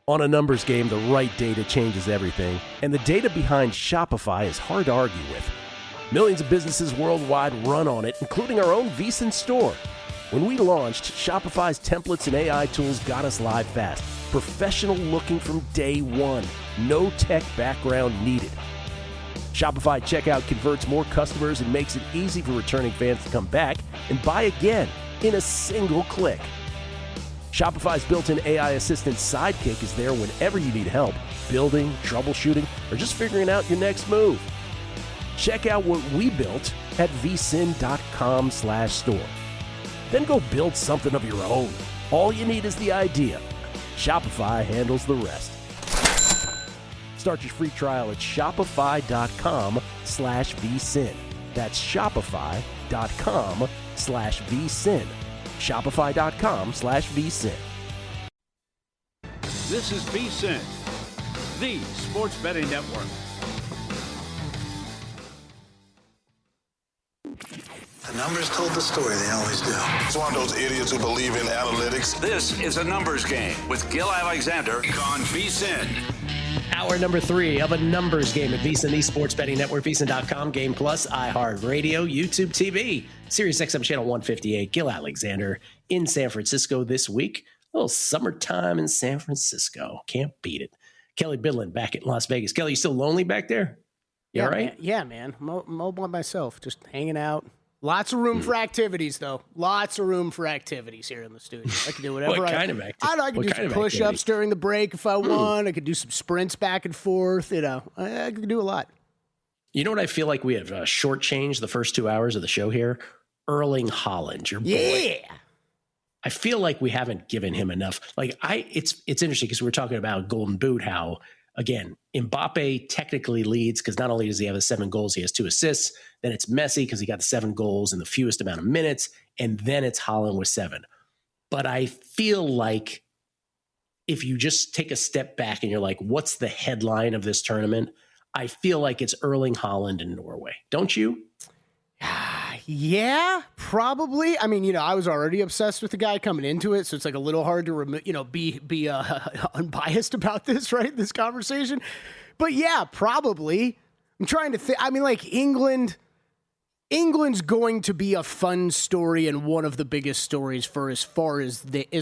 On a numbers game, the right data changes everything, and the data behind Shopify is hard to argue with. Millions of businesses worldwide run on it, including our own VSiN store. When we launched, Shopify's templates and AI tools got us live fast. Professional looking from day one. No tech background needed. Shopify checkout converts more customers and makes it easy for returning fans to come back and buy again in a single click. Shopify's built-in AI assistant Sidekick is there whenever you need help, building, troubleshooting, or just figuring out your next move. Check out what we built at vsin.com/store. Then go build something of your own. All you need is the idea. Shopify handles the rest. Start your free trial at shopify.com/vsin. That's shopify.com/vsin. Shopify.com/vsin. This is VSiN, the sports betting network. The numbers told the story, they always do. It's one of those idiots who believe in analytics. This is a numbers game with Gill Alexander on VSiN. Hour number 3 of a numbers game at VSiN, the sports betting network, VSiN.com, Game Plus, iHeartRadio, YouTube TV, Sirius XM channel 158. Gill Alexander in San Francisco this week. A little summertime in San Francisco. Can't beat it. Kelley Bydlon back in Las Vegas. Kelly, you still lonely back there? You all right? Man. Yeah, man. Mo by myself, just hanging out. Lots of room for activities, though. Lots of room for activities here in the studio. I can do whatever What kind of activity? I can do some push-ups during the break if I want. I could do some sprints back and forth. You know, I could do a lot. You know what I feel like we have shortchanged the first 2 hours of the show here? Erling Haaland, your boy. Yeah. I feel like we haven't given him enough. It's interesting because we were talking about Golden Boot, how, again, Mbappe technically leads because not only does he have the 7 goals, he has 2 assists. Then it's Messi because he got the 7 goals in the fewest amount of minutes. And then it's Haaland with 7. But I feel like if you just take a step back and you're like, what's the headline of this tournament? I feel like it's Erling Haaland in Norway. Don't you? Yeah, probably. I mean, I was already obsessed with the guy coming into it, so it's like a little hard to be unbiased about this, right? This conversation. But yeah, probably. I'm trying to think. I mean, like England's going to be a fun story and one of the biggest stories for as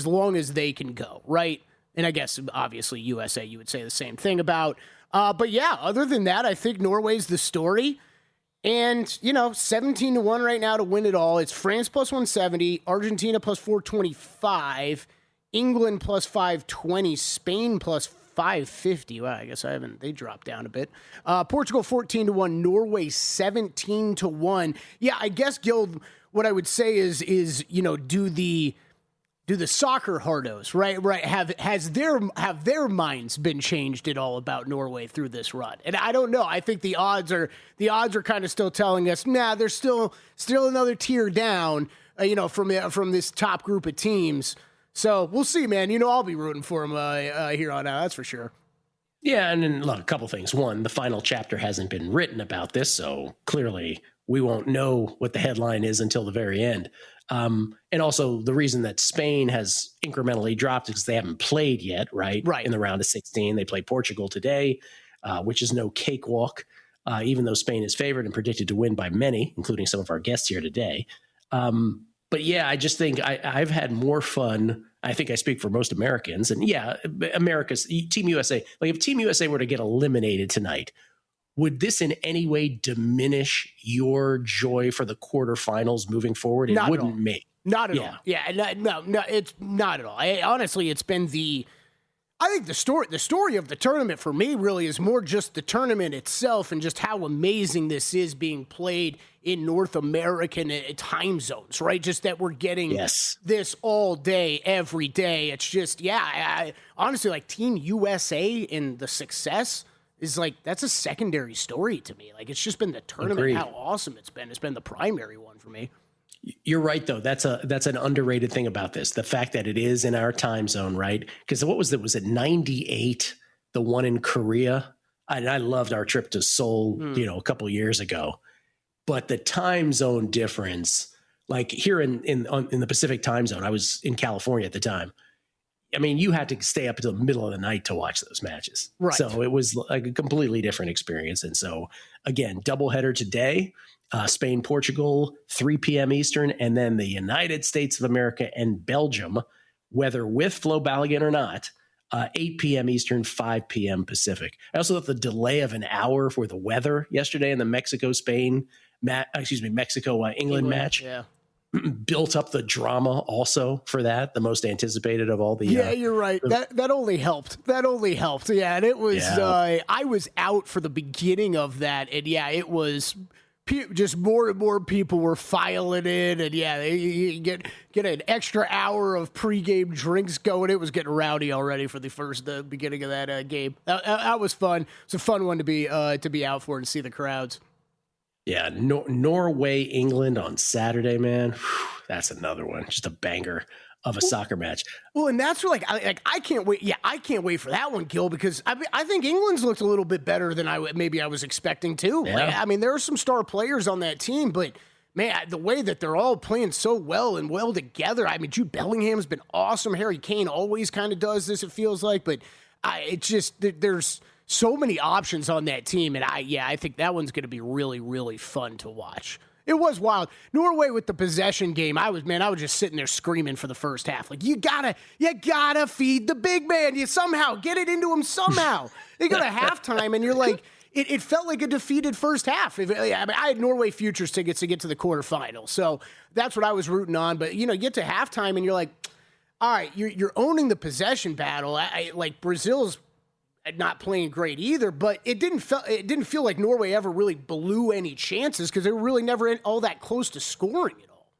long as they can go, right? And I guess obviously USA, you would say the same thing about. But yeah, other than that, I think Norway's the story. And, 17-1 right now to win it all. It's France plus 170, Argentina plus 425, England plus 520, Spain plus 550. Well, I guess they dropped down a bit. Portugal 14-1, Norway 17-1. Yeah, I guess, Gil, what I would say is do the soccer hardos, right? Right. Have their minds been changed at all about Norway through this run? And I don't know. I think the odds are kind of still telling us, there's still another tier down, from this top group of teams. So we'll see, man. I'll be rooting for them here on out. That's for sure. Yeah, and then look, a couple things. One, the final chapter hasn't been written about this, so clearly we won't know what the headline is until the very end. And also the reason that Spain has incrementally dropped is because they haven't played yet, right? Right. In the round of 16, they play Portugal today, which is no cakewalk, even though Spain is favored and predicted to win by many, including some of our guests here today. But yeah, I just think I've had more fun. I think I speak for most Americans, and yeah, America's Team USA. Like if Team USA were to get eliminated tonight, would this in any way diminish your joy for the quarterfinals moving forward? It wouldn't make. Not at all. Yeah, no, it's not at all. Honestly, it's been I think the story of the tournament for me really is more just the tournament itself and just how amazing this is being played in North American time zones, right? Just that we're getting this all day, every day. It's just, I honestly, like Team USA and the success is like, that's a secondary story to me. Like, it's just been the tournament, Agreed. How awesome it's been. It's been the primary one for me. You're right, though. That's an underrated thing about this. The fact that it is in our time zone, right? Because what was it? Was it 98, the one in Korea? And I loved our trip to Seoul, a couple of years ago. But the time zone difference, like here in the Pacific time zone, I was in California at the time. I mean, you had to stay up until the middle of the night to watch those matches. Right. So it was like a completely different experience. And so, again, doubleheader today, Spain, Portugal, 3 p.m. Eastern, and then the United States of America and Belgium, whether with Flo Balogun or not, 8 p.m. Eastern, 5 p.m. Pacific. I also thought the delay of an hour for the weather yesterday in the Mexico-England match. Yeah. Built up the drama also for that, the most anticipated of all the. Yeah, you're right. That only helped. Yeah, and it was. Yeah. I was out for the beginning of that, and yeah, it was just more and more people were filing in, and yeah, you get an extra hour of pregame drinks going. It was getting rowdy already for the beginning of that game. That was fun. It's a fun one to be out for and see the crowds. Yeah, Norway, England on Saturday, man. Whew, that's another one. Just a banger of a soccer match. Well, and that's where I can't wait. Yeah, I can't wait for that one, Gil, because I think England's looked a little bit better than I was expecting too. Yeah. Like, I mean, there are some star players on that team, but man, the way that they're all playing so well and well together. I mean, Jude Bellingham's been awesome. Harry Kane always kind of does this, it feels like, but it's just there's so many options on that team, and I think that one's going to be really, really fun to watch. It was wild. Norway with the possession game, I was just sitting there screaming for the first half. Like, you gotta feed the big man. You somehow get it into him somehow. They go to halftime, and you're like, it felt like a defeated first half. I had Norway futures tickets to get to the quarterfinals, so that's what I was rooting on. But you get to halftime, and you're like, all right, you're owning the possession battle. Like Brazil's not playing great either, but it didn't feel like Norway ever really blew any chances because they were really never all that close to scoring at all.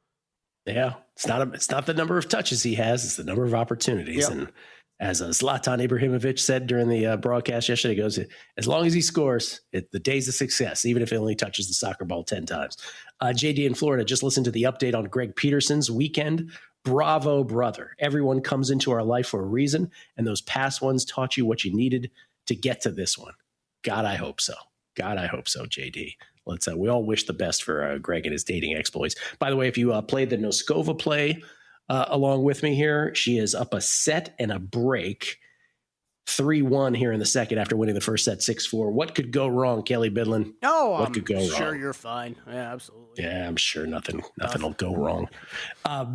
Yeah, it's not the number of touches he has; it's the number of opportunities. Yep. And as Zlatan Ibrahimovic said during the broadcast yesterday, he goes, as long as he scores, the day's a success, even if he only touches the soccer ball 10 times. JD in Florida just listened to the update on Greg Peterson's weekend. Bravo, brother. Everyone comes into our life for a reason, and those past ones taught you what you needed to get to this one. God, I hope so. JD. We all wish the best for Greg and his dating exploits. By the way, if you played the Noskova play along with me here, she is up a set and a break, 3-1 here in the second after winning the first set 6-4. What could go wrong, Kelley Bydlon? What could go wrong? Sure, you're fine. Yeah, absolutely. Yeah, I'm sure nothing will go wrong.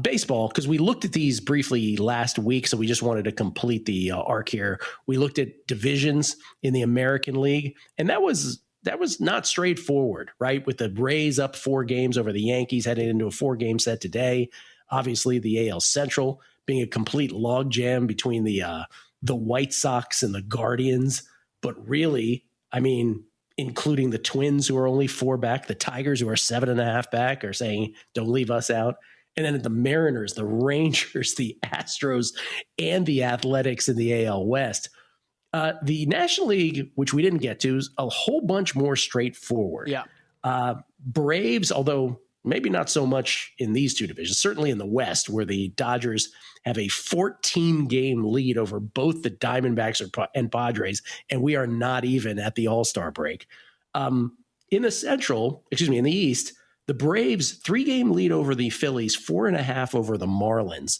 Baseball, because we looked at these briefly last week, so we just wanted to complete the arc here. We looked at divisions in the American League, and that was not straightforward, right? With the Rays up 4 games over the Yankees, heading into a 4-game set today. Obviously, the AL Central being a complete logjam between the White Sox and the Guardians, but really, I mean, including the Twins, who are only 4 back, the Tigers, who are 7.5 back, are saying, don't leave us out. And then the Mariners, the Rangers, the Astros, and the Athletics in the AL West. The National League, which we didn't get to, is a whole bunch more straightforward. Yeah. Braves, although maybe not so much in these two divisions, certainly in the West, where the Dodgers have a 14-game lead over both the Diamondbacks and Padres, and we are not even at the All-Star break. In the East, the Braves, 3-game lead over the Phillies, 4.5 over the Marlins.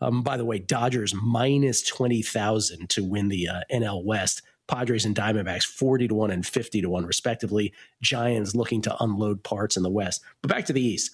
By the way, Dodgers minus 20,000 to win the NL West. Padres and Diamondbacks 40-1 and 50-1 respectively. Giants looking to unload parts in the West. But back to the East.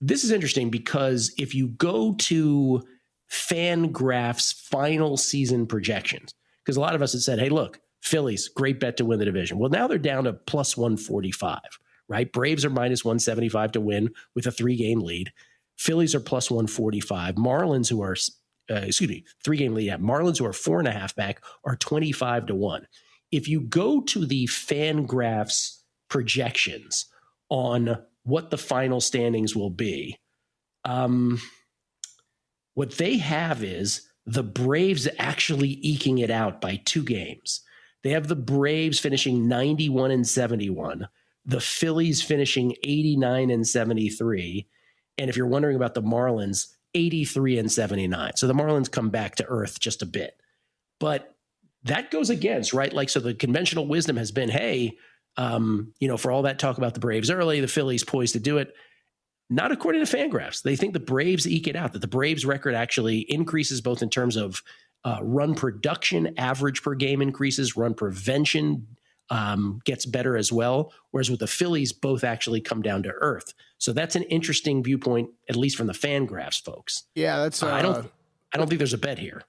This is interesting because if you go to FanGraphs' final season projections, because a lot of us had said, hey, look, Phillies, great bet to win the division. Well, now they're down to plus 145, right? Braves are minus 175 to win with a 3-game lead. Phillies are plus 145. Marlins, who are 3-game lead. Yeah, Marlins, who are 4.5 back, are 25-1. If you go to the FanGraphs projections on what the final standings will be, what they have is the Braves actually eking it out by 2 games. They have the Braves finishing 91 and 71, the Phillies finishing 89 and 73, and if you're wondering about the Marlins, 83 and 79. So the Marlins come back to earth just a bit. But that goes against, right? Like, so the conventional wisdom has been, hey, for all that talk about the Braves early, the Phillies poised to do it. Not according to Fangraphs. They think the Braves eke it out, that the Braves record actually increases both in terms of run production, average per game increases, run prevention gets better as well. Whereas with the Phillies, both actually come down to earth. So that's an interesting viewpoint, at least from the Fangraphs folks. Yeah, that's. I don't think there's a bet here.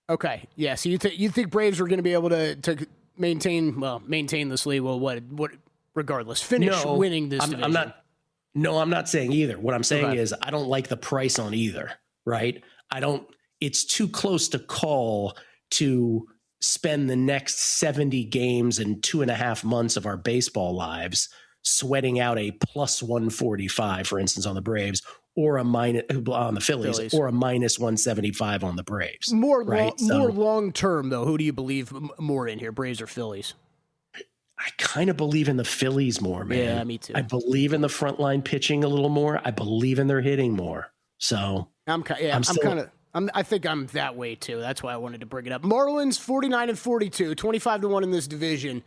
Okay, yeah. So you think Braves are going to be able to maintain this lead? Well, what regardless, finish winning this division. I'm not saying either. What I'm saying is I don't like the price on either, right? It's too close to call to spend the next 70 games and 2.5 months of our baseball lives sweating out a plus 145, for instance, on the Braves, or a minus on the Phillies, or a minus 175 on the Braves. More long term, though. Who do you believe more in here, Braves or Phillies? I kind of believe in the Phillies more, man. Yeah, me too. I believe in the frontline pitching a little more. I believe in their hitting more. So I think I'm that way too. That's why I wanted to bring it up. Marlins 49-42, 25-1 in this division.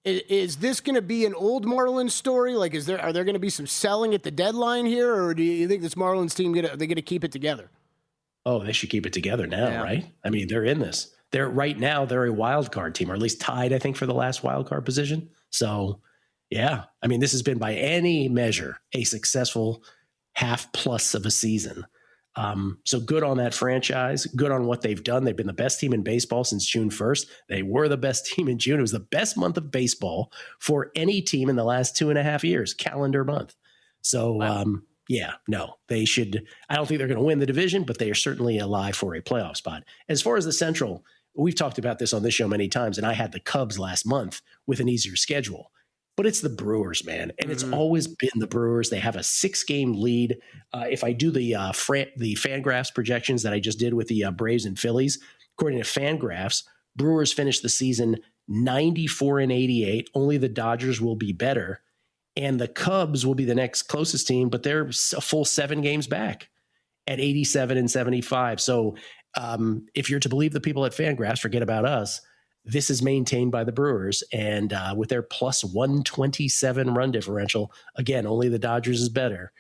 Is this going to be an old Marlins story? Like, are there going to be some selling at the deadline here, or do you think this Marlins team are they going to keep it together? Oh, they should keep it together now, right? I mean, they're in this. They're a wild card team, or at least tied, I think, for the last wild card position. So, yeah, I mean, this has been by any measure a successful half plus of a season. So good on that franchise, good on what they've done. They've been the best team in baseball since June 1st. They were the best team in June. It was the best month of baseball for any team in the last 2.5 years, calendar month. So, they should. I don't think they're going to win the division, but they are certainly alive for a playoff spot. As far as the Central, we've talked about this on this show many times, and I had the Cubs last month with an easier schedule. But it's the Brewers, man, and it's always been the Brewers. They have a 6-game lead. If I do the Fangraphs projections that I just did with the Braves and Phillies, according to Fangraphs, Brewers finished the season 94-88. Only the Dodgers will be better, and the Cubs will be the next closest team, but they're a full 7 games back at 87-75. So if you're to believe the people at Fangraphs, forget about us. This is maintained by the Brewers, and with their plus 127 run differential, again, only the Dodgers is better.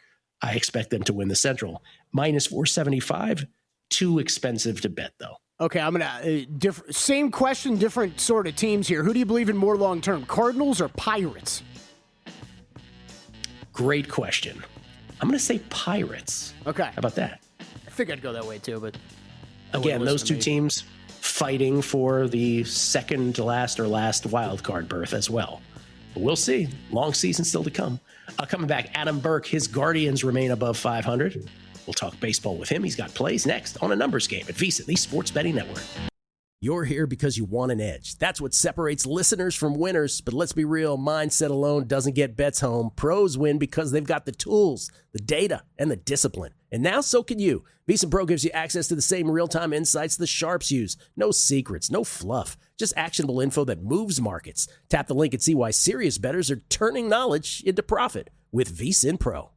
I expect them to win the Central. Minus 475, too expensive to bet, though. Okay, I'm going to same question, different sort of teams here. Who do you believe in more long term, Cardinals or Pirates? Great question. I'm going to say Pirates. Okay. How about that? I think I'd go that way too, but again, those two teams fighting for the second to last or last wild card berth as well. But we'll see. Long season still to come. Coming back, Adam Burke, his Guardians remain above 500. We'll talk baseball with him. He's got plays next on A Numbers Game at VSiN, the Sports Betting Network. You're here because you want an edge. That's what separates listeners from winners. But let's be real, mindset alone doesn't get bets home. Pros win because they've got the tools, the data, and the discipline. And now so can you. VSiN Pro gives you access to the same real-time insights the sharps use. No secrets, no fluff, just actionable info that moves markets. Tap the link and see why serious bettors are turning knowledge into profit with VSiN Pro.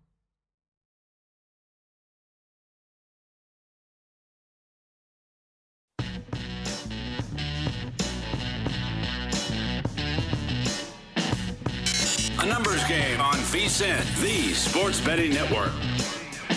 A Numbers Game on VSiN, the Sports Betting Network.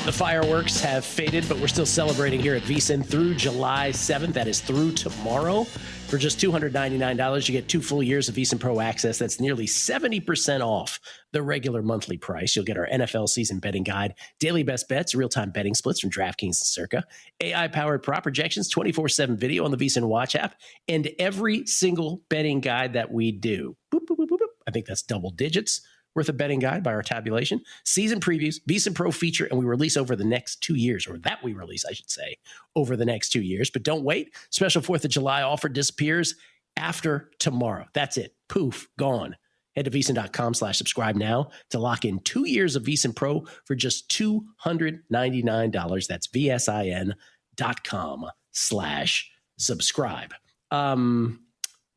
The fireworks have faded, but we're still celebrating here at VSiN through July 7th. That is through tomorrow. For just $299, you get 2 full years of VSiN Pro access. That's nearly 70% off the regular monthly price. You'll get our NFL season betting guide, daily best bets, real-time betting splits from DraftKings and Circa, AI-powered prop projections, 24/7 video on the VSiN Watch app, and every single betting guide that we do. Boop, boop, boop, boop, boop. I think that's double digits worth of betting guide by our tabulation. Season previews, VSiN Pro feature, and we release over the next 2 years, or that we release, I should say, over the next 2 years. But don't wait. Special 4th of July offer disappears after tomorrow. That's it. Poof, gone. Head to VSiN.com/subscribe now to lock in 2 years of VSiN Pro for just $299. That's VSIN.com/subscribe.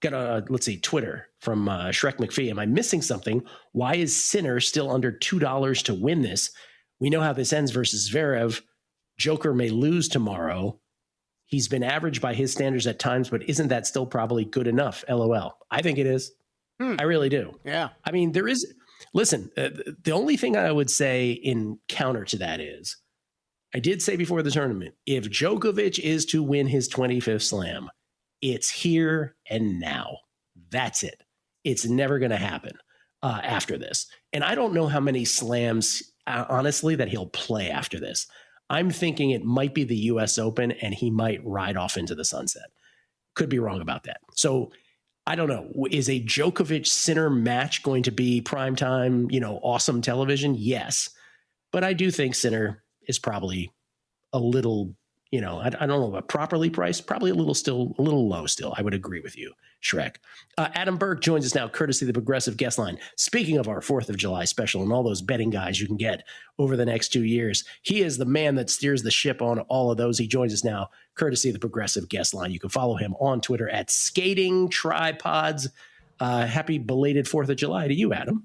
Got a, let's see, Twitter from Shrek McPhee. Am I missing something? Why is Sinner still under $2 to win this? We know how this ends versus Zverev. Joker may lose tomorrow. He's been average by his standards at times, but isn't that still probably good enough? LOL. I think it is. I really do. Yeah. I mean, there is Listen, the only thing I would say in counter to that is, I did say before the tournament, if Djokovic is to win his 25th slam, it's here and now. That's it. It's never going to happen after this. And I don't know how many slams, honestly, that he'll play after this. I'm thinking it might be the U.S. Open and he might ride off into the sunset. Could be wrong about that. So I don't know. Is a Djokovic Sinner match going to be primetime, awesome television? Yes. But I do think Sinner is probably a little, I don't know about properly priced, probably a little low still. I would agree with you, Shrek. Adam Burke joins us now, courtesy of the Progressive Guest Line. Speaking of our 4th of July special and all those betting guys you can get over the next 2 years, he is the man that steers the ship on all of those. He joins us now, courtesy of the Progressive Guest Line. You can follow him on Twitter at Skating Tripods. Happy belated 4th of July to you, Adam.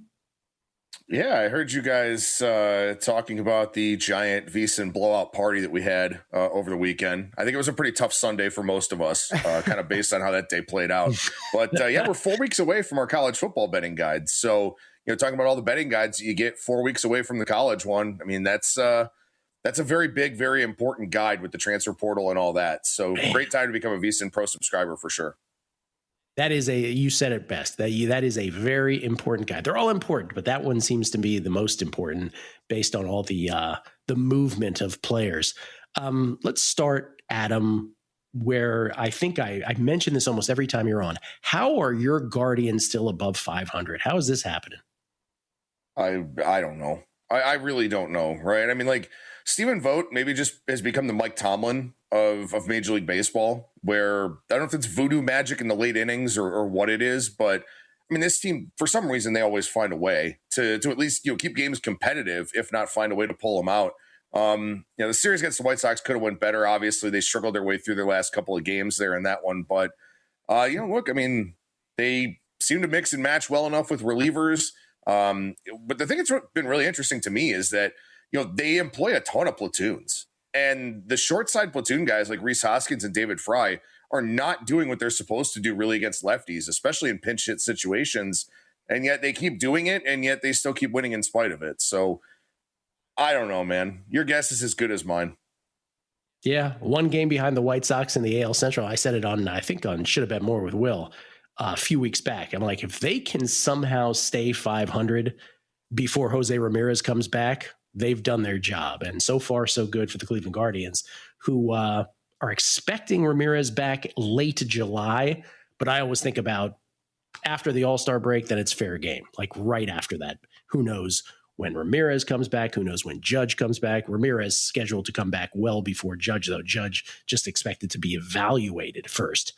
Yeah, I heard you guys talking about the giant VSiN blowout party that we had over the weekend. I think it was a pretty tough Sunday for most of us, kind of based on how that day played out. But yeah, we're 4 weeks away from our college football betting guide. So, talking about all the betting guides you get 4 weeks away from the college one. I mean, that's a very big, very important guide with the transfer portal and all that. So great time to become a VSiN Pro subscriber for sure. That is you said it best. That is a very important guide. They're all important, but that one seems to be the most important based on all the movement of players. Let's start, Adam, where I think I mention this almost every time you're on. How are your Guardians still above 500? How is this happening? I don't know. I really don't know, right? I mean, like, Stephen Vogt maybe just has become the Mike Tomlin of Major League Baseball, where I don't know if it's voodoo magic in the late innings or what it is, but I mean, this team, for some reason, they always find a way to at least, keep games competitive, if not find a way to pull them out. The series against the White Sox could have went better. Obviously, they struggled their way through their last couple of games there in that one. But, look, I mean, they seem to mix and match well enough with relievers. But the thing that's been really interesting to me is that, they employ a ton of platoons. And the short side platoon guys like Rhys Hoskins and David Fry are not doing what they're supposed to do really against lefties, especially in pinch hit situations. And yet they keep doing it, and yet they still keep winning in spite of it. So I don't know, man. Your guess is as good as mine. Yeah, one game behind the White Sox in the AL Central. I said it on Should Have Bet More with Will a few weeks back. I'm like, if they can somehow stay 500 before Jose Ramirez comes back, they've done their job. And so far, so good for the Cleveland Guardians, who are expecting Ramirez back late July. But I always think about after the All-Star break, then it's fair game. Like right after that, who knows when Ramirez comes back? Who knows when Judge comes back? Ramirez scheduled to come back well before Judge, though. Judge just expected to be evaluated first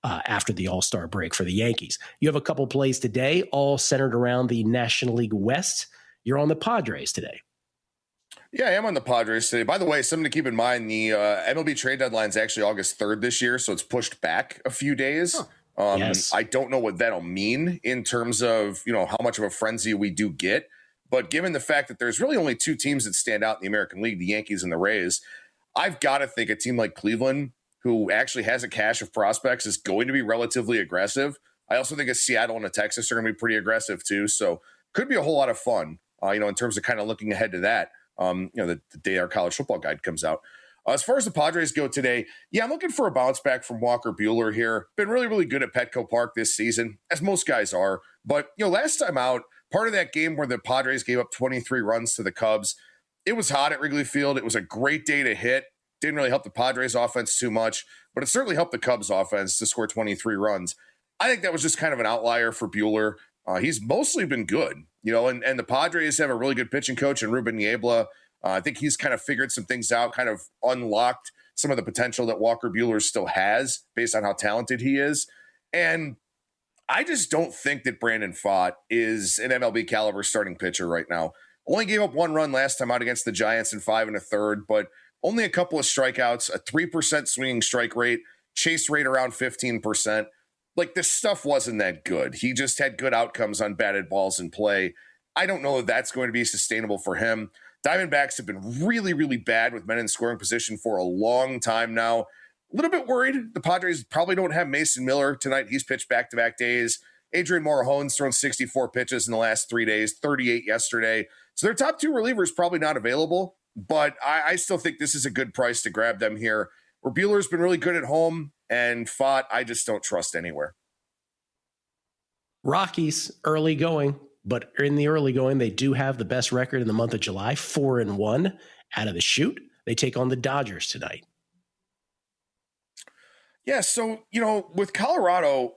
after the All-Star break for the Yankees. You have a couple plays today, all centered around the National League West. You're on the Padres today. Yeah, I am on the Padres today. By the way, something to keep in mind, the MLB trade deadline is actually August 3rd this year, so it's pushed back a few days. Yes. I don't know what that'll mean in terms of, how much of a frenzy we do get. But given the fact that there's really only two teams that stand out in the American League, the Yankees and the Rays, I've got to think a team like Cleveland, who actually has a cache of prospects, is going to be relatively aggressive. I also think a Seattle and a Texas are going to be pretty aggressive too. So could be a whole lot of fun, in terms of kind of looking ahead to that. The day our college football guide comes out. As far as the Padres go today, I'm looking for a bounce back from Walker Buehler here. Been really, really good at Petco Park this season, as most guys are. But, last time out, part of that game where the Padres gave up 23 runs to the Cubs, it was hot at Wrigley Field. It was a great day to hit. Didn't really help the Padres offense too much, but it certainly helped the Cubs offense to score 23 runs. I think that was just kind of an outlier for Buehler. He's mostly been good, and the Padres have a really good pitching coach in Ruben Niebla. I think he's kind of figured some things out, kind of unlocked some of the potential that Walker Buehler still has based on how talented he is. And I just don't think that Brandon Pfaadt is an MLB caliber starting pitcher right now. Only gave up one run last time out against the Giants in 5 1/3, but only a couple of strikeouts, a 3% swinging strike rate, chase rate around 15%. Like, this stuff wasn't that good. He just had good outcomes on batted balls in play. I don't know if that's going to be sustainable for him. Diamondbacks have been really, really bad with men in scoring position for a long time now. A little bit worried. The Padres probably don't have Mason Miller tonight. He's pitched back-to-back days. Adrian Morejon's thrown 64 pitches in the last 3 days, 38 yesterday. So their top two relievers probably not available, but I still think this is a good price to grab them here. Where Buehler's been really good at home, and Fott, I just don't trust anywhere. Rockies early going, but in the early going, they do have the best record in the month of July, 4-1 out of the chute. They take on the Dodgers tonight. Yeah, so, with Colorado,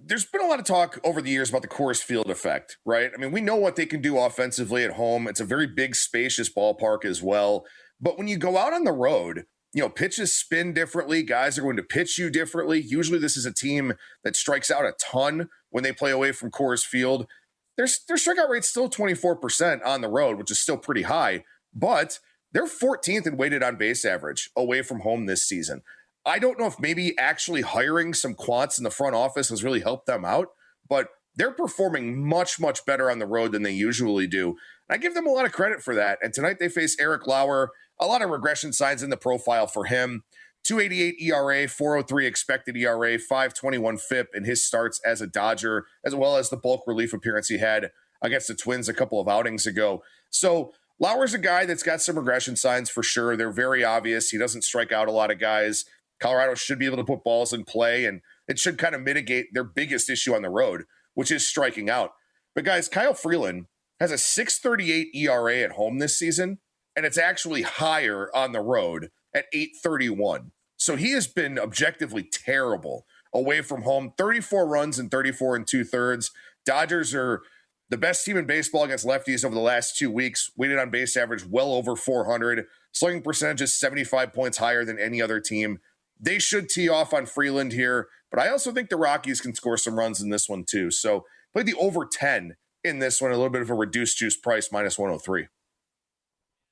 there's been a lot of talk over the years about the Coors Field effect, right? I mean, we know what they can do offensively at home. It's a very big, spacious ballpark as well. But when you go out on the road, pitches spin differently. Guys are going to pitch you differently. Usually this is a team that strikes out a ton when they play away from Coors Field. Their strikeout rate's still 24% on the road, which is still pretty high, but they're 14th in weighted on base average away from home this season. I don't know if maybe actually hiring some quants in the front office has really helped them out, but they're performing much, much better on the road than they usually do. I give them a lot of credit for that. And tonight they face Eric Lauer. A lot of regression signs in the profile for him. 2.88 ERA, 4.03 expected ERA, 5.21 FIP in his starts as a Dodger, as well as the bulk relief appearance he had against the Twins a couple of outings ago. So Lauer's a guy that's got some regression signs for sure. They're very obvious. He doesn't strike out a lot of guys. Colorado should be able to put balls in play, and it should kind of mitigate their biggest issue on the road, which is striking out. But guys, Kyle Freeland has a 6.38 ERA at home this season, and it's actually higher on the road at 8.31. So he has been objectively terrible away from home. 34 runs and 34 2/3. Dodgers are the best team in baseball against lefties over the last 2 weeks. Weighted on base average well over 400. Slugging percentage is 75 points higher than any other team. They should tee off on Freeland here, but I also think the Rockies can score some runs in this one too. So play the over 10 in this one, a little bit of a reduced juice price, -103.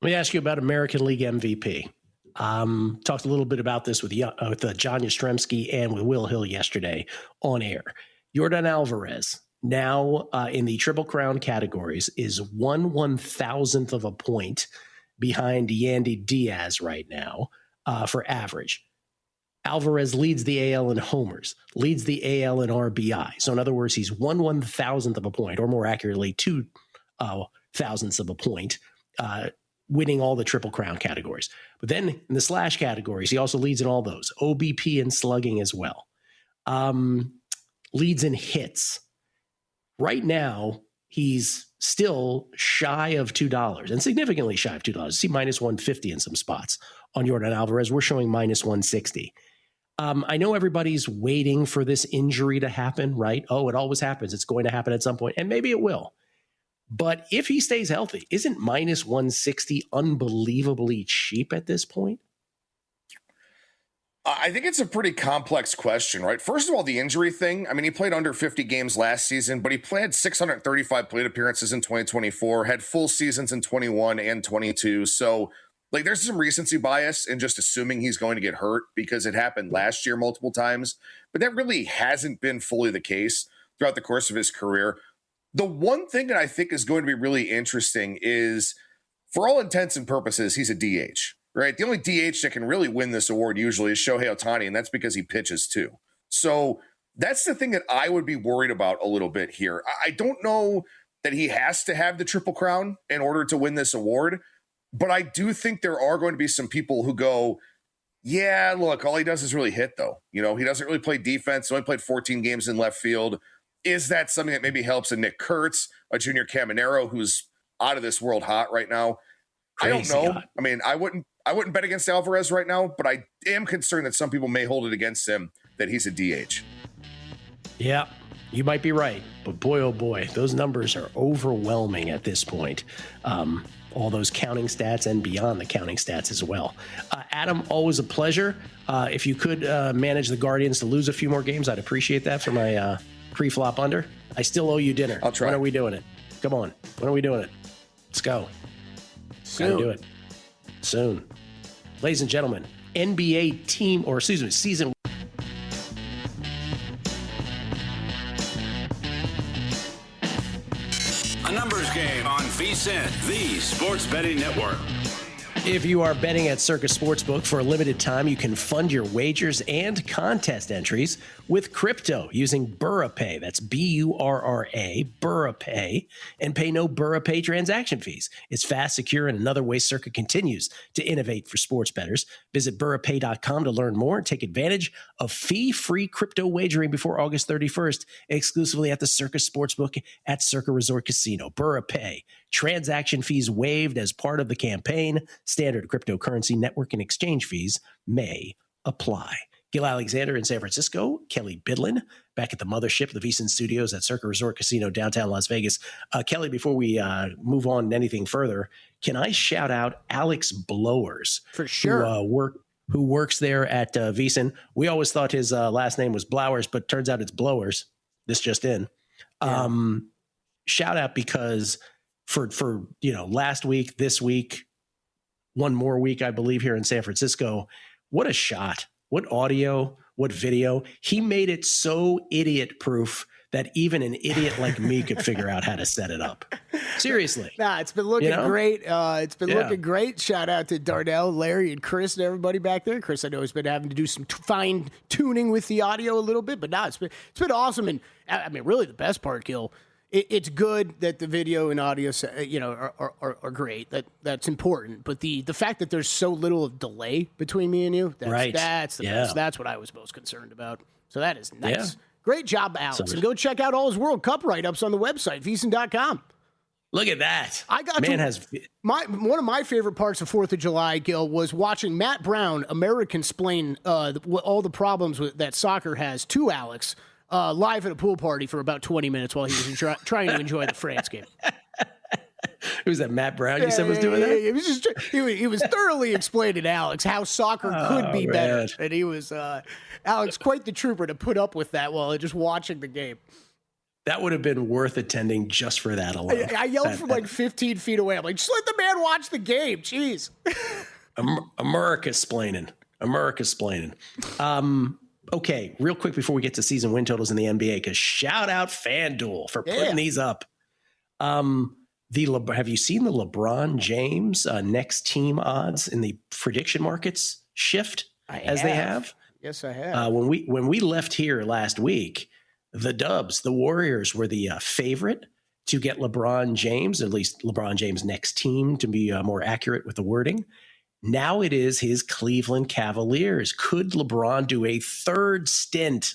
Let me ask you about American League MVP. Talked a little bit about this with John Yastrzemski and with Will Hill yesterday on air. Yordan Alvarez, now in the Triple Crown categories, is 1/1000th of a point behind Yandy Diaz right now for average. Alvarez leads the AL in homers, leads the AL in RBI. So in other words, he's 1/1000th of a point, or more accurately, 2/1000ths of a point, winning all the Triple Crown categories. But then in the slash categories, he also leads in all those, OBP and slugging as well. Leads in hits. Right now, he's still shy of $2 and significantly shy of $2. See -150 in some spots on Yordan Alvarez. We're showing -160. I know everybody's waiting for this injury to happen, right? Oh, it always happens. It's going to happen at some point, and maybe it will. But if he stays healthy, isn't -160 unbelievably cheap at this point? I think it's a pretty complex question, right? First of all, the injury thing. I mean, he played under 50 games last season, but he played 635 plate appearances in 2024, had full seasons in 21 and 22. So, there's some recency bias in just assuming he's going to get hurt because it happened last year multiple times. But that really hasn't been fully the case throughout the course of his career. The one thing that I think is going to be really interesting is, for all intents and purposes, he's a DH, right? The only DH that can really win this award usually is Shohei Ohtani, and that's because he pitches too. So that's the thing that I would be worried about a little bit here. I don't know that he has to have the Triple Crown in order to win this award, but I do think there are going to be some people who go, yeah, look, all he does is really hit, though. He doesn't really play defense. He only played 14 games in left field. Is that something that maybe helps a Nick Kurtz, a Junior Caminero, who's out of this world hot right now? Crazy I don't know. Hot. I mean, I wouldn't bet against Alvarez right now, but I am concerned that some people may hold it against him that he's a DH. Yeah, you might be right. But boy, oh boy, those numbers are overwhelming at this point. All those counting stats and beyond the counting stats as well. Adam, always a pleasure. If you could manage the Guardians to lose a few more games, I'd appreciate that for my pre-flop under. I still owe you dinner. I'll try. When are we doing it? Come on. When are we doing it? Let's go. Soon. Gotta do it. Soon. Ladies and gentlemen, season. A numbers game on VSiN, the Sports Betting Network. If you are betting at Circus Sportsbook for a limited time, you can fund your wagers and contest entries with crypto using BurraPay. That's B-U-R-R-A, BurraPay, and pay no BurraPay transaction fees. It's fast, secure, and another way Circa continues to innovate for sports bettors. Visit BurraPay.com to learn more and take advantage of fee-free crypto wagering before August 31st, exclusively at the Circus Sportsbook at Circa Resort Casino. BurraPay. Transaction fees waived as part of the campaign. Standard cryptocurrency network and exchange fees may apply. Gill Alexander in San Francisco, Kelley Bydlon back at the mothership, the VSiN Studios at Circa Resort Casino, downtown Las Vegas. Kelley, before we move on anything further, can I shout out Alex Blowers? For sure. Who works there at VSiN. We always thought his last name was Blowers, but turns out it's Blowers. This just in. Yeah. Shout out because for last week, this week, one more week, I believe, here in San Francisco. What a shot. What audio, what video. He made it so idiot proof that even an idiot like me could figure out how to set it up. Seriously. Nah, it's been looking great. It's been looking great. Shout out to Darnell, Larry, and Chris and everybody back there. Chris, I know, has been having to do some fine tuning with the audio a little bit, but it's been awesome. And I mean, really the best part, Gil, it's good that the video and audio, are great. That's important. But the fact that there's so little of delay between me and you, that's the best. That's what I was most concerned about. So that is nice. Yeah. Great job, Alex. And go check out all his World Cup write-ups on the website, VSiN.com. Look at that. One of my favorite parts of 4th of July, Gil, was watching Matt Brown, American-splain all the problems that soccer has to Alex, live at a pool party for about 20 minutes while he was trying to enjoy the France game. Who's that, Matt Brown you said was doing that? It was just he was thoroughly explaining to Alex how soccer could be better. And he was, Alex, quite the trooper to put up with that while just watching the game. That would have been worth attending just for that alone. I yelled from like 15 feet away. I'm like, just let the man watch the game. Jeez. America's splaining. Okay, real quick before we get to season win totals in the NBA, because shout out FanDuel for putting these up. Have you seen the LeBron James next team odds in the prediction markets shift they have? Yes, I have. When we left here last week, the Warriors were the favorite to get LeBron James, at least LeBron James' next team, to be more accurate with the wording. Now it is his Cleveland Cavaliers. Could LeBron do a third stint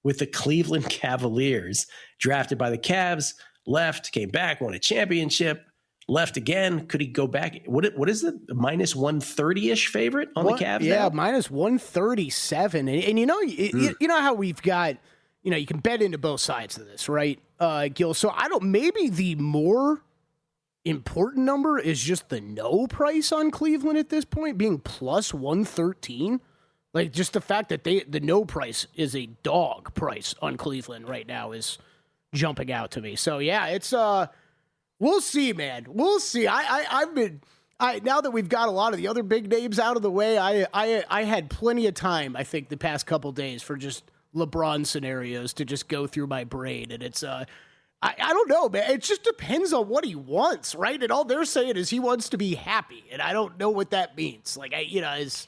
with the Cleveland Cavaliers? Drafted by the Cavs, left, came back, won a championship, left again. Could he go back? What is it? Minus 130-ish favorite on the Cavs? Yeah, now? Minus 137. And you know how we've got, you can bet into both sides of this, right, Gil? So maybe the more important number is just the no price on Cleveland at this point being plus 113. Like, just the fact that the no price is a dog price on Cleveland right now is jumping out to me. So yeah, it's we'll see, man. We'll see. I've been now that we've got a lot of the other big names out of the way, I had plenty of time, I think, the past couple days for just LeBron scenarios to just go through my brain, and it's I don't know, man. It just depends on what he wants, right? And all they're saying is he wants to be happy, and I don't know what that means. Like, does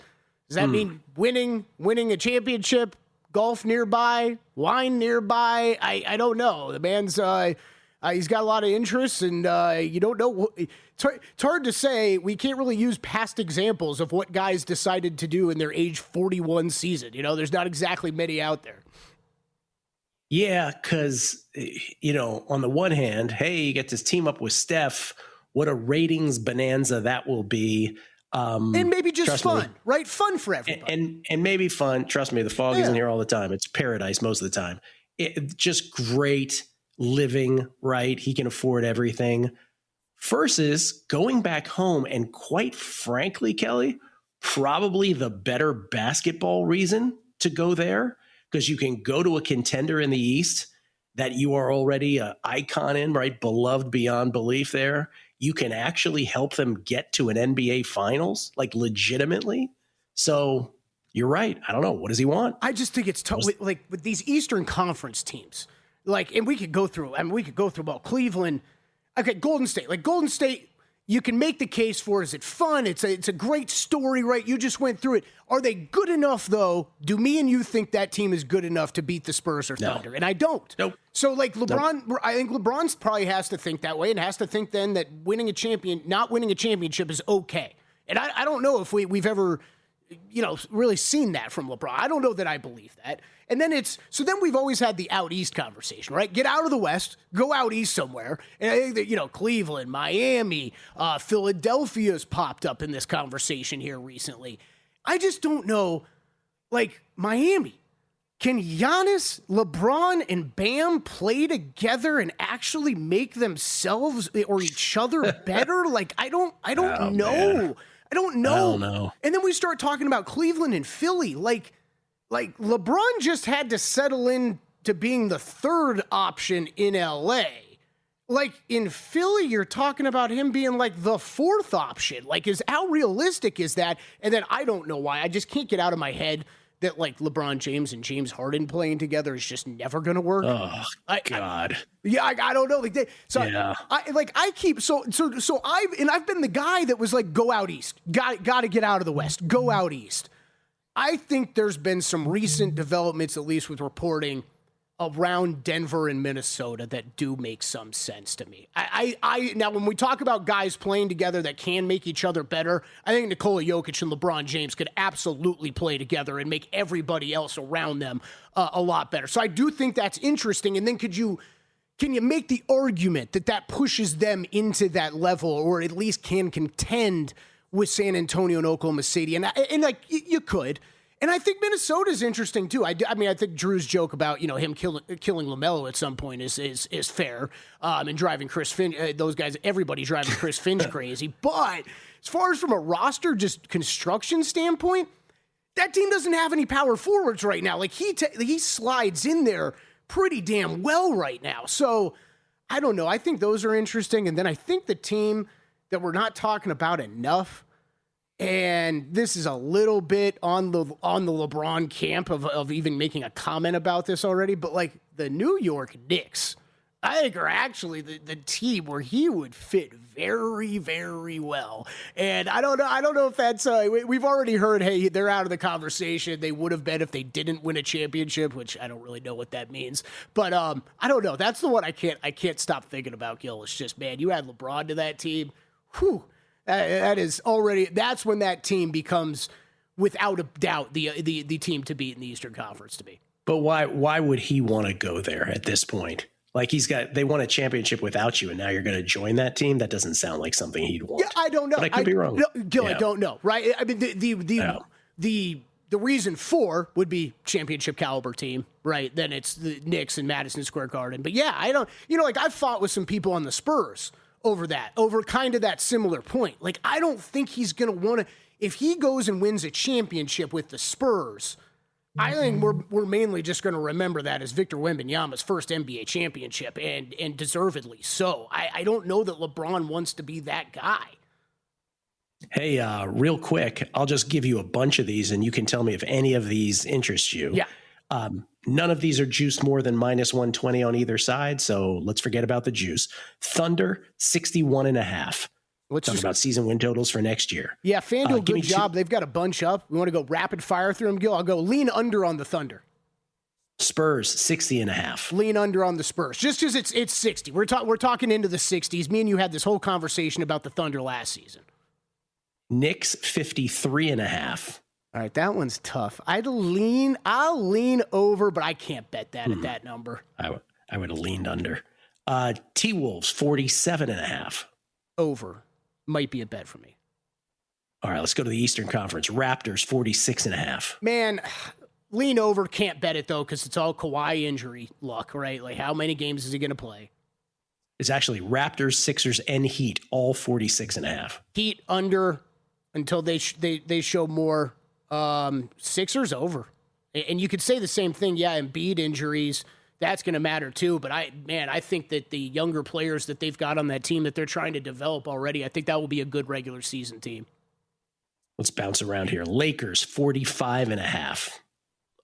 that mean winning a championship, golf nearby, wine nearby? I don't know. The man's he's got a lot of interests, and you don't know. It's hard to say. We can't really use past examples of what guys decided to do in their age 41 season. There's not exactly many out there. Yeah, because, on the one hand, hey, you get this team up with Steph. What a ratings bonanza that will be. And maybe just fun, right? Fun for everybody. And maybe fun. Trust me, the fog isn't here all the time. It's paradise most of the time. Just great living, right? He can afford everything. Versus going back home and, quite frankly, Kelley, probably the better basketball reason to go there. Because you can go to a contender in the East that you are already an icon in, right? Beloved beyond belief there. You can actually help them get to an NBA Finals, like legitimately. So you're right. I don't know. What does he want? I just think it's tough. Like with these Eastern Conference teams, and we could go through about Cleveland. Okay, Golden State. Like Golden State, you can make the case for, is it fun? It's a great story, right? You just went through it. Are they good enough, though? Do me and you think that team is good enough to beat the Spurs or Thunder? And I don't. Nope. So, like, LeBron, I think LeBron probably has to think that way and has to think then that not winning a championship is okay. And I don't know if we've ever, really seen that from LeBron. I don't know that I believe that. And then then we've always had the out east conversation, right? Get out of the West, go out east somewhere. And I think that, Cleveland, Miami, Philadelphia's popped up in this conversation here recently. I just don't know, like, Miami. Can Giannis, LeBron, and Bam play together and actually make themselves or each other better? Like, I don't know. Man. I don't know. And then we start talking about Cleveland and Philly. Like LeBron just had to settle in to being the third option in LA. Like in Philly, you're talking about him being like the fourth option. Like, how realistic is that? And then I don't know why. I just can't get out of my head that like LeBron James and James Harden playing together is just never going to work. Oh God. I don't know. Like I've been the guy that was like, go out east, got to get out of the West, go out east. I think there's been some recent developments, at least with reporting around Denver and Minnesota, that do make some sense to me. Now, when we talk about guys playing together that can make each other better, I think Nikola Jokic and LeBron James could absolutely play together and make everybody else around them a lot better. So I do think that's interesting. And then can you make the argument that pushes them into that level, or at least can contend with San Antonio and Oklahoma City? And like you could. And I think Minnesota's interesting too. I think Drew's joke about him killing LaMelo at some point is fair, and driving Chris Finch. Those guys, everybody driving Chris Finch crazy. But as far as from a roster, just construction standpoint, that team doesn't have any power forwards right now. Like he slides in there pretty damn well right now. So I don't know. I think those are interesting. And then I think the team that we're not talking about enough, and this is a little bit on the LeBron camp of even making a comment about this already, but like the New York Knicks, I think are actually the team where he would fit very, very well. And I don't know if that's we've already heard, hey, they're out of the conversation. They would have been if they didn't win a championship, which I don't really know what that means. But I don't know. That's the one I can't stop thinking about, Gill. It's just, man, you add LeBron to that team. Whew. That's when that team becomes, without a doubt, the team to beat in the Eastern Conference to me. But why would he want to go there at this point? Like they won a championship without you, and now you're going to join that team? That doesn't sound like something he'd want. Yeah, I don't know. But I could be wrong. No, Gil, I don't know. Right? I mean, the reason for would be championship caliber team, right? Then it's the Knicks and Madison Square Garden. But yeah, I don't. Like I've fought with some people on the Spurs over kind of that similar point. Like, I don't think he's going to want to, if he goes and wins a championship with the Spurs, I think we're mainly just going to remember that as Victor Wembanyama's first NBA championship, and deservedly so. I don't know that LeBron wants to be that guy. Hey, real quick, I'll just give you a bunch of these and you can tell me if any of these interest you. Yeah. None of these are juiced more than minus 120 on either side, so let's forget about the juice. Thunder, 61.5. Talking about season win totals for next year. Yeah, FanDuel, good job. They've got a bunch up. We want to go rapid fire through them, Gil. I'll go lean under on the Thunder. Spurs, 60.5. Lean under on the Spurs. Just because it's 60. We're talking into the 60s. Me and you had this whole conversation about the Thunder last season. Knicks, 53.5. All right, that one's tough. I'll lean over, but I can't bet that at that number. I would have leaned under. T-Wolves, 47.5. Over. Might be a bet for me. All right, let's go to the Eastern Conference. Raptors, 46.5. Man, lean over, can't bet it, though, because it's all Kawhi injury luck, right? Like, how many games is he going to play? It's actually Raptors, Sixers, and Heat, all 46.5. Heat under until they show more. Sixers over. And you could say the same thing. Yeah, Embiid injuries, that's going to matter too. But I think that the younger players that they've got on that team that they're trying to develop already, I think that will be a good regular season team. Let's bounce around here. Lakers, 45.5.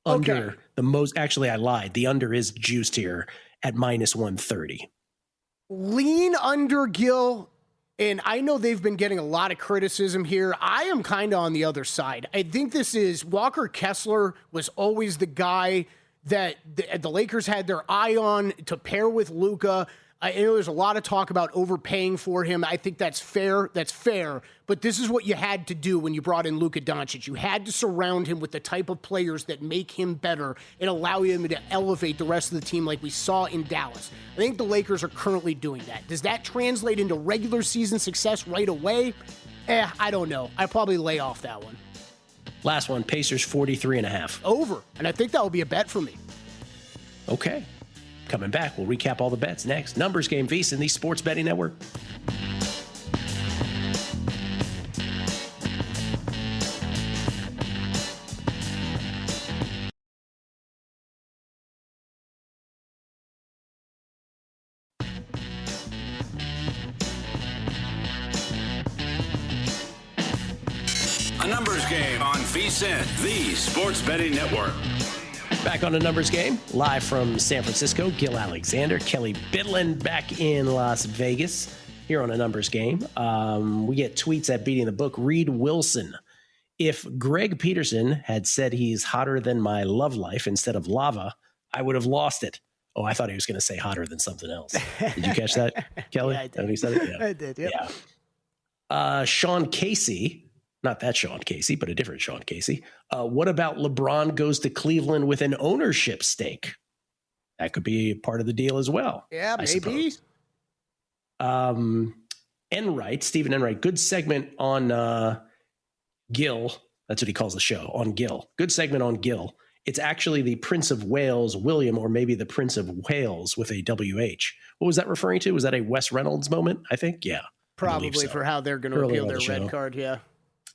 Under the most, actually I lied. The under is juiced here at minus 130. Lean under, Gil. And I know they've been getting a lot of criticism here. I am kind of on the other side. I think this is Walker Kessler was always the guy that the Lakers had their eye on to pair with Luka. I know there's a lot of talk about overpaying for him. I think that's fair. That's fair. But this is what you had to do when you brought in Luka Doncic. You had to surround him with the type of players that make him better and allow him to elevate the rest of the team like we saw in Dallas. I think the Lakers are currently doing that. Does that translate into regular season success right away? I don't know. I probably lay off that one. Last one, Pacers 43.5. Over. And I think that will be a bet for me. Okay. Coming back, we'll recap all the bets next. Numbers Game, VSiN, the Sports Betting Network. A Numbers Game on VSiN, the Sports Betting Network. Back on a Numbers Game, live from San Francisco. Gill Alexander, Kelley Bydlon back in Las Vegas here on a Numbers Game. We get tweets at Beating the Book. Reed Wilson. If Greg Peterson had said he's hotter than my love life instead of lava, I would have lost it. Oh, I thought he was going to say hotter than something else. Did you catch that, Kelley? Yeah, I did. Have you said it? Yeah. I did, yep. Yeah. Sean Casey. Not that Sean Casey, but a different Sean Casey. What about LeBron goes to Cleveland with an ownership stake? That could be part of the deal as well. Yeah, maybe. Enright, Stephen Enright, good segment on Gill. That's what he calls the show, on Gill. Good segment on Gill. It's actually the Prince of Wales, William, or maybe the Prince of Wales with a WH. What was that referring to? Was that a Wes Reynolds moment, I think? Yeah. Probably so. For how they're going to appeal their red card, yeah.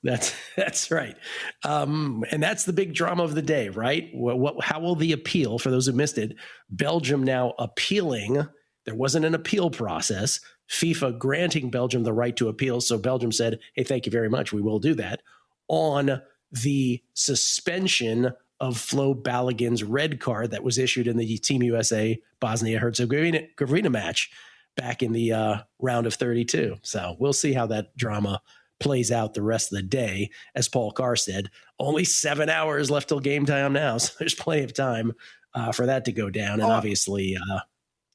That's right. And that's the big drama of the day, right? How will the appeal, for those who missed it, Belgium now appealing? There wasn't an appeal process. FIFA granting Belgium the right to appeal. So Belgium said, hey, thank you very much. We will do that on the suspension of Flo Balogun's red card that was issued in the Team USA Bosnia-Herzegovina match back in the round of 32. So we'll see how that drama plays out the rest of the day. As Paul Carr said, only 7 hours left till game time now, so there's plenty of time for that to go down. And obviously,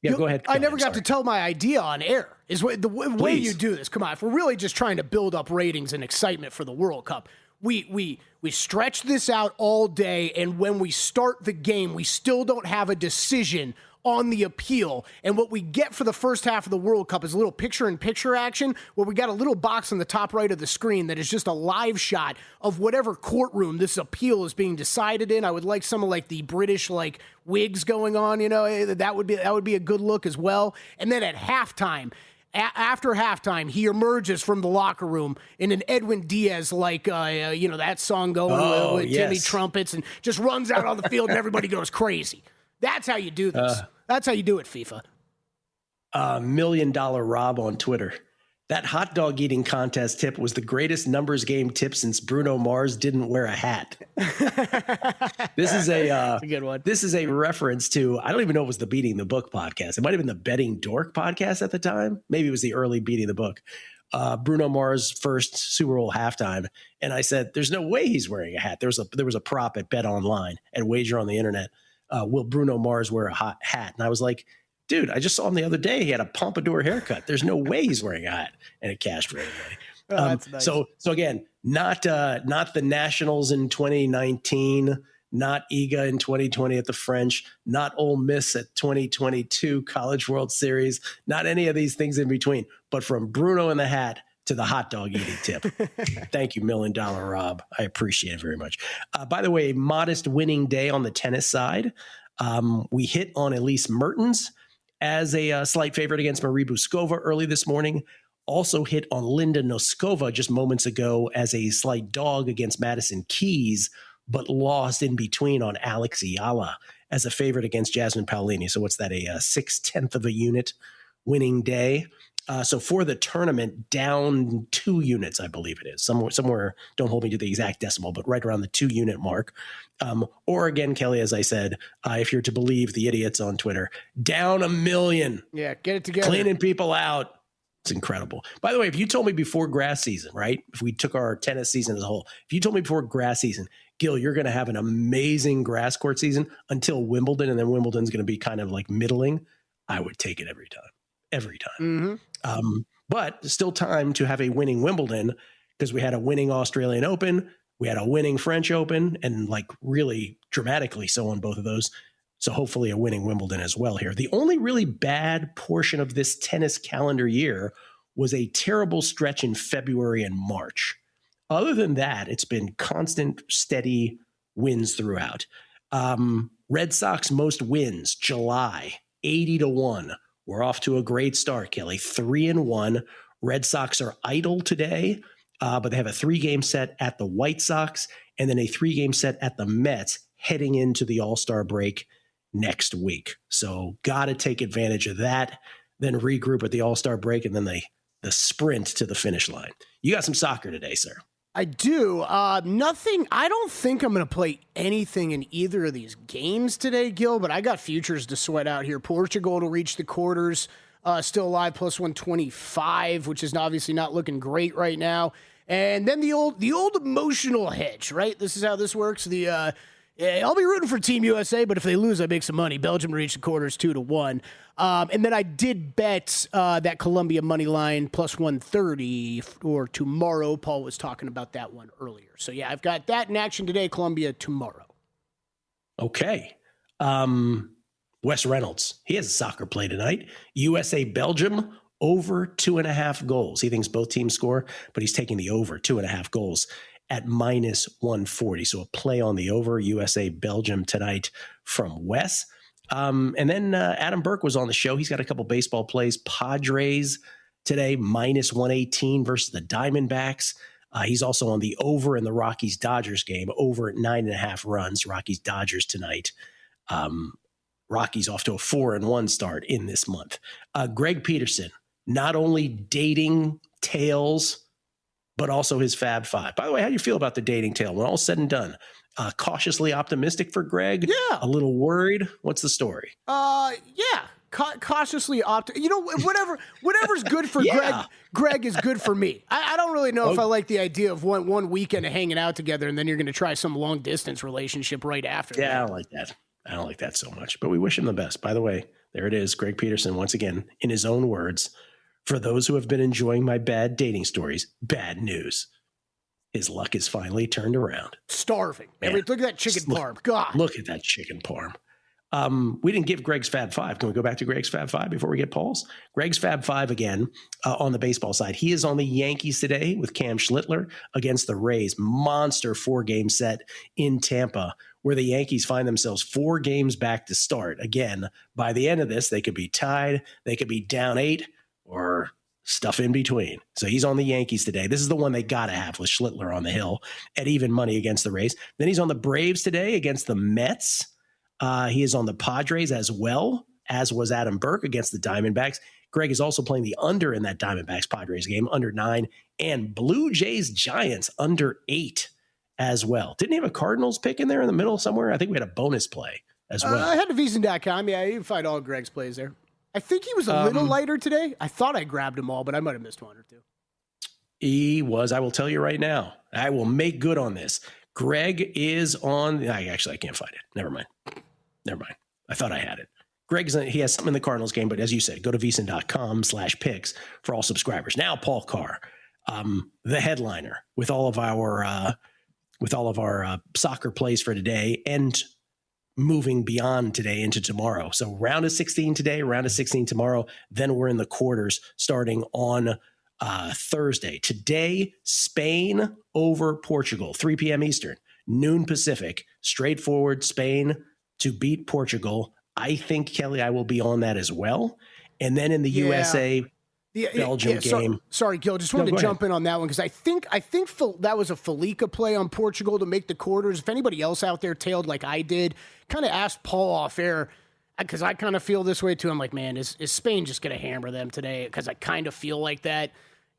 go ahead. I never got to tell my idea on air. Is the way you do this. Come on, if we're really just trying to build up ratings and excitement for the World Cup, we stretch this out all day, and when we start the game, we still don't have a decision on the appeal. And what we get for the first half of the World Cup is a little picture-in-picture action where we got a little box on the top right of the screen that is just a live shot of whatever courtroom this appeal is being decided in. I would like some of like the British like wigs going on, that would be a good look as well. And then at halftime, after halftime, he emerges from the locker room in an Edwin Diaz like that song going with Timmy trumpets and just runs out on the field and everybody goes crazy. That's how you do this. That's how you do it, FIFA. $1 Million Rob on Twitter. That hot dog eating contest tip was the greatest Numbers Game tip since Bruno Mars didn't wear a hat. This is a good one. This is a reference to, I don't even know if it was the Beating the Book podcast. It might have been the Betting Dork podcast at the time. Maybe it was the early Beating the Book. Bruno Mars' first Super Bowl halftime. And I said, there's no way he's wearing a hat. There was a prop at Bet Online and Wager on the Internet. Will Bruno Mars wear a hot hat? And I was like, dude, I just saw him the other day. He had a pompadour haircut. There's no way he's wearing a hat. And it cashed right away. That's nice. So again, not the Nationals in 2019, not Iga in 2020 at the French, not Ole Miss at 2022 College World Series, not any of these things in between, but from Bruno in the hat to the hot dog eating tip. Thank you, $1 Million Rob. I appreciate it very much. By the way, a modest winning day on the tennis side. We hit on Elise Mertens as a slight favorite against Marie Buskova early this morning. Also hit on Linda Noskova just moments ago as a slight dog against Madison Keys, but lost in between on Alex Ayala as a favorite against Jasmine Paolini. So what's that, a 0.6 of a unit winning day? So for the tournament, down 2 units, I believe it is. Somewhere, don't hold me to the exact decimal, but right around the 2-unit mark. Or again, Kelley, as I said, if you're to believe the idiots on Twitter, down 1 million. Yeah, get it together. Cleaning people out. It's incredible. By the way, if you told me before grass season, right? If we took our tennis season as a whole, if you told me before grass season, Gill, you're going to have an amazing grass court season until Wimbledon, and then Wimbledon's going to be kind of like middling, I would take it every time. But still time to have a winning Wimbledon, because we had a winning Australian Open, we had a winning French Open, and like really dramatically so on both of those. So hopefully a winning Wimbledon as well here. The only really bad portion of this tennis calendar year was a terrible stretch in February and March. Other than that, it's been constant, steady wins throughout. Red Sox most wins, July, 80-1. We're off to a great start, Kelley. 3-1. Red Sox are idle today, but they have a 3-game set at the White Sox and then a 3-game set at the Mets heading into the All-Star break next week. So got to take advantage of that, then regroup at the All-Star break, and then the sprint to the finish line. You got some soccer today, sir. I do. Nothing. I don't think I'm going to play anything in either of these games today, Gil, but I got futures to sweat out here. Portugal to reach the quarters, still alive, plus 125, which is obviously not looking great right now. And then the old emotional hedge, right? This is how this works. I'll be rooting for Team USA, but if they lose, I make some money. Belgium to reach the quarters 2-1. And then I did bet that Colombia money line plus 130 for tomorrow. Paul was talking about that one earlier. So, yeah, I've got that in action today, Colombia tomorrow. Okay. Wes Reynolds, he has a soccer play tonight. USA Belgium over 2.5 goals. He thinks both teams score, but he's taking the over 2.5 goals at minus 140. So a play on the over, USA Belgium tonight from Wes. And then Adam Burke was on the show. He's got a couple baseball plays. Padres today, minus 118 versus the Diamondbacks. He's also on the over in the Rockies-Dodgers game, over at 9.5 runs. Rockies-Dodgers tonight. Rockies off to a 4-1 start in this month. Greg Peterson, not only dating tales, but also his Fab Five. By the way, how do you feel about the dating tale? When all said and done, cautiously optimistic for Greg? Yeah. A little worried? What's the story? Yeah. Cautiously optimistic. You know, whatever's good for Greg is good for me. I don't really know if I like the idea of one weekend of hanging out together and then you're going to try some long distance relationship right after. Yeah, I don't like that. I don't like that so much, but we wish him the best. By the way, there it is. Greg Peterson, once again, in his own words, for those who have been enjoying my bad dating stories, bad news. His luck is finally turned around. Starving. Look at that chicken parm. God. Look at that chicken parm. We didn't give Greg's Fab Five. Can we go back to Greg's Fab Five before we get Paul's? Greg's Fab Five again on the baseball side. He is on the Yankees today with Cam Schlittler against the Rays. Monster 4-game set in Tampa, where the Yankees find themselves 4 games back to start. Again, by the end of this, they could be tied, they could be down 8, or stuff in between. So he's on the Yankees today. This is the one they got to have with Schlittler on the hill at even money against the Rays. Then he's on the Braves today against the Mets. He is on the Padres as well, as was Adam Burke against the Diamondbacks. Greg is also playing the under in that Diamondbacks-Padres game, under 9, and Blue Jays-Giants under 8 as well. Didn't he have a Cardinals pick in there in the middle somewhere? I think we had a bonus play as well. I had to VSiN.com. Yeah, you can find all Greg's plays there. I think he was a little lighter today. I thought I grabbed them all, but I might have missed one or two. He was. I will tell you right now. I will make good on this. Greg is on. I can't find it. Never mind. I thought I had it. He has something in the Cardinals game, but as you said, go to VSiN.com/picks for all subscribers. Now, Paul Carr, the headliner with all of our soccer plays for today and moving beyond today into tomorrow. So round of 16 today, round of 16 tomorrow. Then we're in the quarters starting on Thursday. Today, Spain over Portugal, 3 p.m. Eastern, noon Pacific. Straightforward, Spain to beat Portugal. I think, Kelley, I will be on that as well. And then in the USA Belgium game. Sorry, Gil. Just wanted to jump in on that one because I think that was a Felica play on Portugal to make the quarters. If anybody else out there tailed like I did, kind of asked Paul off air because I kind of feel this way too. I'm like, man, is Spain just going to hammer them today? Because I kind of feel like that.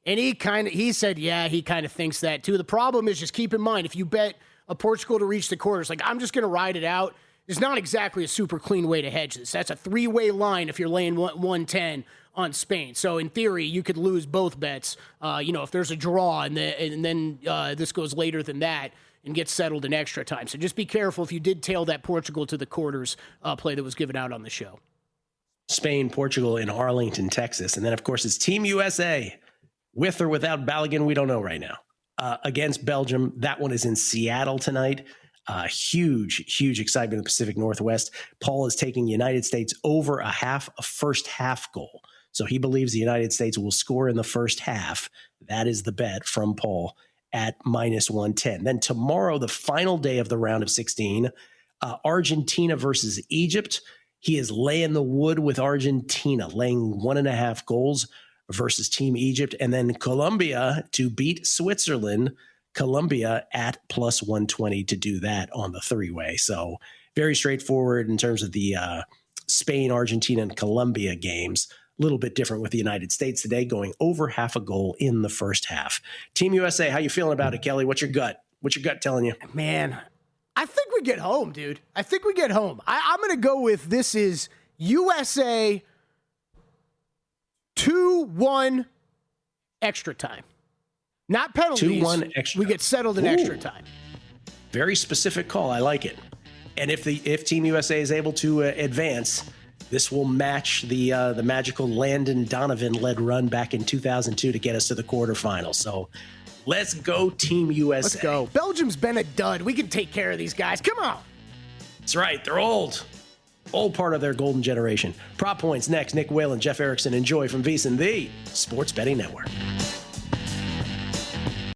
And he said, yeah, he kind of thinks that too. The problem is just keep in mind, if you bet a Portugal to reach the quarters, like I'm just going to ride it out. It's not exactly a super clean way to hedge this. That's a 3-way line if you're laying 110 on Spain. So in theory, you could lose both bets, if there's a draw and then this goes later than that and gets settled in extra time. So just be careful if you did tail that Portugal to the quarters play that was given out on the show. Spain, Portugal in Arlington, Texas. And then, of course, it's Team USA. With or without Bydlon, we don't know right now. Against Belgium, that one is in Seattle tonight. Huge excitement in the Pacific Northwest. Paul is taking United States over a first half goal. So he believes the United States will score in the first half. That is the bet from Paul at -110. Then tomorrow, the final day of the round of 16, Argentina versus Egypt. He is laying the wood with Argentina, laying 1.5 goals versus Team Egypt. And then Colombia to beat Switzerland. Colombia at +120 to do that on the three-way. So very straightforward in terms of the Spain, Argentina, and Colombia games. A little bit different with the United States today, going over half a goal in the first half. Team USA, how you feeling about it, Kelley? What's your gut? What's your gut telling you? Man, I think we get home, dude. I think we get home. I'm going to go with this is USA 2-1 extra time. Not penalties. 2-1 extra. We get settled in extra time. Very specific call. I like it. And if Team USA is able to advance, this will match the magical Landon Donovan-led run back in 2002 to get us to the quarterfinals. So let's go Team USA. Let's go. Belgium's been a dud. We can take care of these guys. Come on. That's right. They're old. Old part of their golden generation. Prop Points next. Nick Whalen, Jeff Erickson. Enjoy from VSiN, the Sports Betting Network.